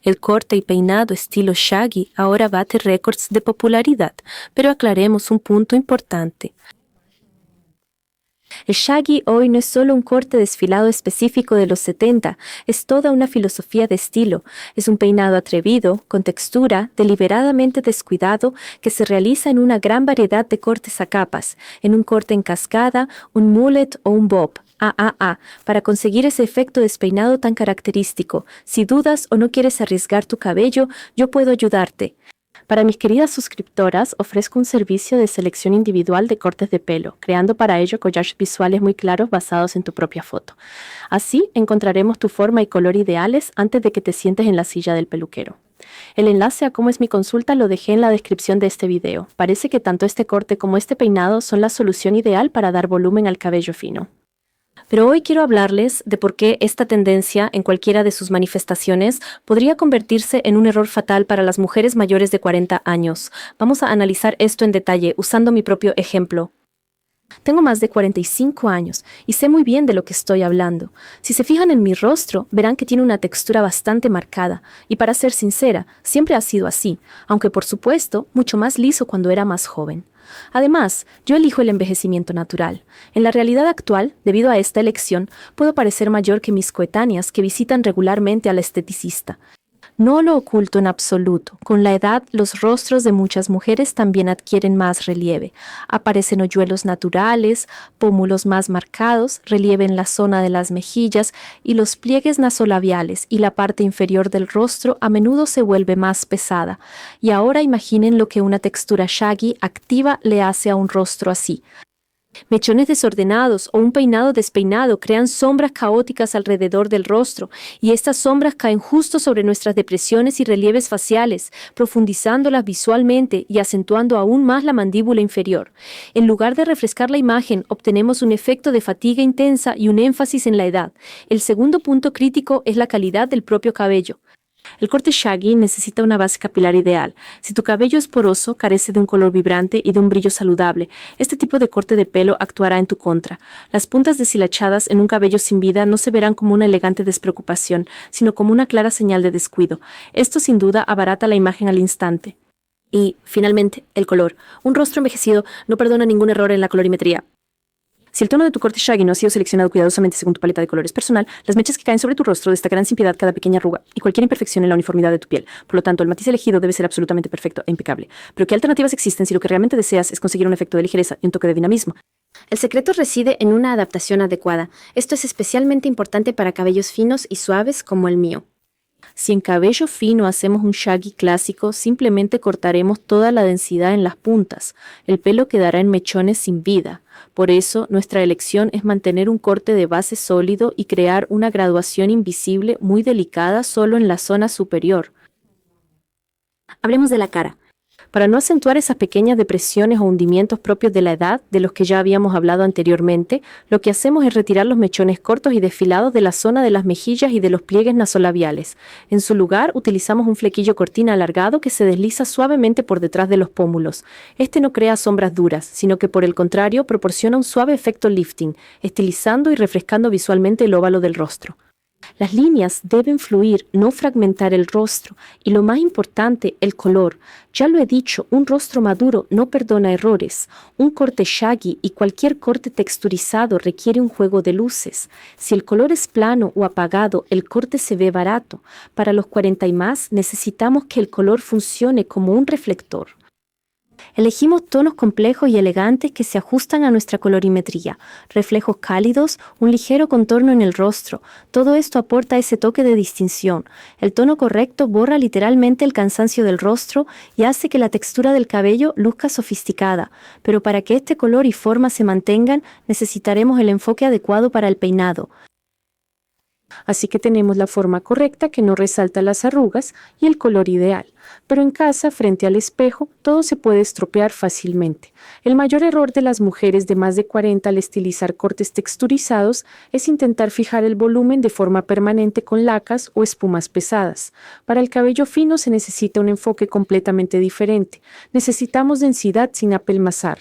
El corte y peinado estilo Shaggy ahora bate récords de popularidad, pero aclaremos un punto importante. El Shaggy hoy no es solo un corte desfilado específico de los 70, es toda una filosofía de estilo. Es un peinado atrevido, con textura, deliberadamente descuidado, que se realiza en una gran variedad de cortes a capas, en un corte en cascada, un mullet o un bob. Para conseguir ese efecto despeinado tan característico. Si dudas o no quieres arriesgar tu cabello, yo puedo ayudarte. Para mis queridas suscriptoras, ofrezco un servicio de selección individual de cortes de pelo, creando para ello collages visuales muy claros basados en tu propia foto. Así encontraremos tu forma y color ideales antes de que te sientes en la silla del peluquero. El enlace a cómo es mi consulta lo dejé en la descripción de este video. Parece que tanto este corte como este peinado son la solución ideal para dar volumen al cabello fino. Pero hoy quiero hablarles de por qué esta tendencia, en cualquiera de sus manifestaciones, podría convertirse en un error fatal para las mujeres mayores de 40 años. Vamos a analizar esto en detalle usando mi propio ejemplo. Tengo más de 45 años y sé muy bien de lo que estoy hablando. Si se fijan en mi rostro, verán que tiene una textura bastante marcada, y para ser sincera, siempre ha sido así, aunque por supuesto, mucho más liso cuando era más joven. Además, yo elijo el envejecimiento natural. En la realidad actual, debido a esta elección, puedo parecer mayor que mis coetáneas que visitan regularmente al esteticista. No lo oculto en absoluto. Con la edad, los rostros de muchas mujeres también adquieren más relieve. Aparecen hoyuelos naturales, pómulos más marcados, relieve en la zona de las mejillas y los pliegues nasolabiales y la parte inferior del rostro a menudo se vuelve más pesada. Y ahora imaginen lo que una textura shaggy activa le hace a un rostro así. Mechones desordenados o un peinado despeinado crean sombras caóticas alrededor del rostro, y estas sombras caen justo sobre nuestras depresiones y relieves faciales, profundizándolas visualmente y acentuando aún más la mandíbula inferior. En lugar de refrescar la imagen, obtenemos un efecto de fatiga intensa y un énfasis en la edad. El segundo punto crítico es la calidad del propio cabello. El corte shaggy necesita una base capilar ideal. Si tu cabello es poroso, carece de un color vibrante y de un brillo saludable, este tipo de corte de pelo actuará en tu contra. Las puntas deshilachadas en un cabello sin vida no se verán como una elegante despreocupación, sino como una clara señal de descuido. Esto sin duda abarata la imagen al instante. Y, finalmente, el color. Un rostro envejecido no perdona ningún error en la colorimetría. Si el tono de tu corte shaggy no ha sido seleccionado cuidadosamente según tu paleta de colores personal, las mechas que caen sobre tu rostro destacarán sin piedad cada pequeña arruga y cualquier imperfección en la uniformidad de tu piel. Por lo tanto, el matiz elegido debe ser absolutamente perfecto e impecable. Pero ¿qué alternativas existen si lo que realmente deseas es conseguir un efecto de ligereza y un toque de dinamismo? El secreto reside en una adaptación adecuada. Esto es especialmente importante para cabellos finos y suaves como el mío. Si en cabello fino hacemos un shaggy clásico, simplemente cortaremos toda la densidad en las puntas. El pelo quedará en mechones sin vida. Por eso, nuestra elección es mantener un corte de base sólido y crear una graduación invisible muy delicada solo en la zona superior. Hablemos de la cara. Para no acentuar esas pequeñas depresiones o hundimientos propios de la edad, de los que ya habíamos hablado anteriormente, lo que hacemos es retirar los mechones cortos y desfilados de la zona de las mejillas y de los pliegues nasolabiales. En su lugar, utilizamos un flequillo cortina alargado que se desliza suavemente por detrás de los pómulos. Este no crea sombras duras, sino que por el contrario proporciona un suave efecto lifting, estilizando y refrescando visualmente el óvalo del rostro. Las líneas deben fluir, no fragmentar el rostro. Y lo más importante, el color. Ya lo he dicho, un rostro maduro no perdona errores. Un corte shaggy y cualquier corte texturizado requiere un juego de luces. Si el color es plano o apagado, el corte se ve barato. Para los 40 y más, necesitamos que el color funcione como un reflector. Elegimos tonos complejos y elegantes que se ajustan a nuestra colorimetría, reflejos cálidos, un ligero contorno en el rostro. Todo esto aporta ese toque de distinción. El tono correcto borra literalmente el cansancio del rostro y hace que la textura del cabello luzca sofisticada. Pero para que este color y forma se mantengan, necesitaremos el enfoque adecuado para el peinado. Así que tenemos la forma correcta que no resalta las arrugas y el color ideal. Pero en casa, frente al espejo, todo se puede estropear fácilmente. El mayor error de las mujeres de más de 40 al estilizar cortes texturizados es intentar fijar el volumen de forma permanente con lacas o espumas pesadas. Para el cabello fino se necesita un enfoque completamente diferente. Necesitamos densidad sin apelmazar.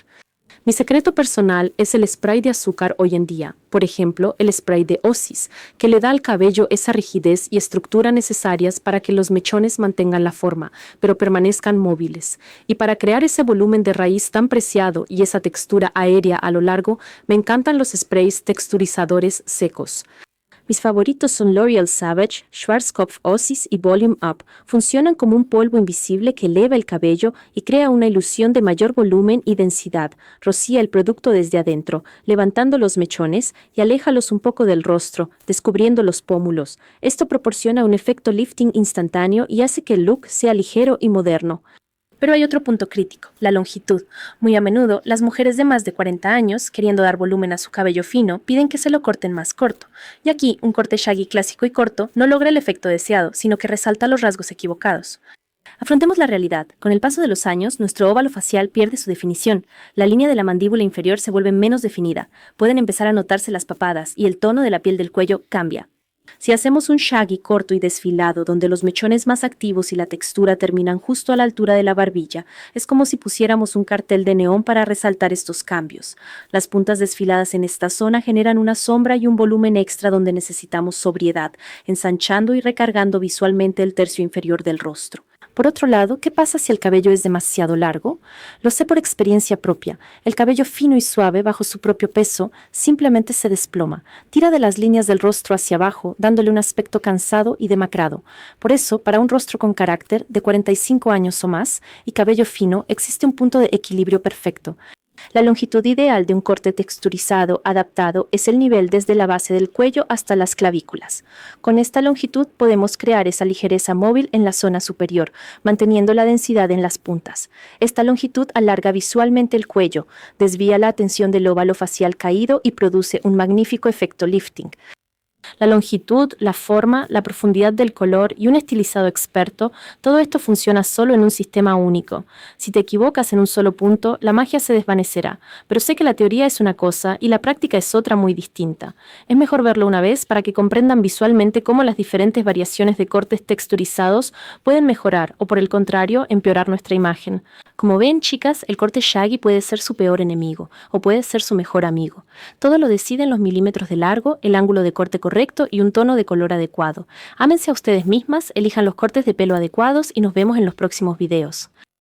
Mi secreto personal es el spray de azúcar hoy en día, por ejemplo, el spray de Osis, que le da al cabello esa rigidez y estructura necesarias para que los mechones mantengan la forma, pero permanezcan móviles. Y para crear ese volumen de raíz tan preciado y esa textura aérea a lo largo, me encantan los sprays texturizadores secos. Mis favoritos son L'Oreal Savage, Schwarzkopf Osis y Volume Up. Funcionan como un polvo invisible que eleva el cabello y crea una ilusión de mayor volumen y densidad. Rocía el producto desde adentro, levantando los mechones y aléjalos un poco del rostro, descubriendo los pómulos. Esto proporciona un efecto lifting instantáneo y hace que el look sea ligero y moderno. Pero hay otro punto crítico, la longitud. Muy a menudo, las mujeres de más de 40 años, queriendo dar volumen a su cabello fino, piden que se lo corten más corto. Y aquí, un corte shaggy clásico y corto no logra el efecto deseado, sino que resalta los rasgos equivocados. Afrontemos la realidad. Con el paso de los años, nuestro óvalo facial pierde su definición. La línea de la mandíbula inferior se vuelve menos definida. Pueden empezar a notarse las papadas y el tono de la piel del cuello cambia. Si hacemos un shaggy corto y desfilado, donde los mechones más activos y la textura terminan justo a la altura de la barbilla, es como si pusiéramos un cartel de neón para resaltar estos cambios. Las puntas desfiladas en esta zona generan una sombra y un volumen extra donde necesitamos sobriedad, ensanchando y recargando visualmente el tercio inferior del rostro. Por otro lado, ¿qué pasa si el cabello es demasiado largo? Lo sé por experiencia propia. El cabello fino y suave, bajo su propio peso, simplemente se desploma. Tira de las líneas del rostro hacia abajo, dándole un aspecto cansado y demacrado. Por eso, para un rostro con carácter, de 45 años o más, y cabello fino, existe un punto de equilibrio perfecto. La longitud ideal de un corte texturizado adaptado es el nivel desde la base del cuello hasta las clavículas. Con esta longitud podemos crear esa ligereza móvil en la zona superior, manteniendo la densidad en las puntas. Esta longitud alarga visualmente el cuello, desvía la atención del óvalo facial caído y produce un magnífico efecto lifting. La longitud, la forma, la profundidad del color y un estilizado experto, todo esto funciona solo en un sistema único. Si te equivocas en un solo punto, la magia se desvanecerá, pero sé que la teoría es una cosa y la práctica es otra muy distinta. Es mejor verlo una vez para que comprendan visualmente cómo las diferentes variaciones de cortes texturizados pueden mejorar o, por el contrario, empeorar nuestra imagen. Como ven, chicas, el corte shaggy puede ser su peor enemigo o puede ser su mejor amigo. Todo lo deciden los milímetros de largo, el ángulo de corte correcto y un tono de color adecuado. Ámense a ustedes mismas, elijan los cortes de pelo adecuados y nos vemos en los próximos videos.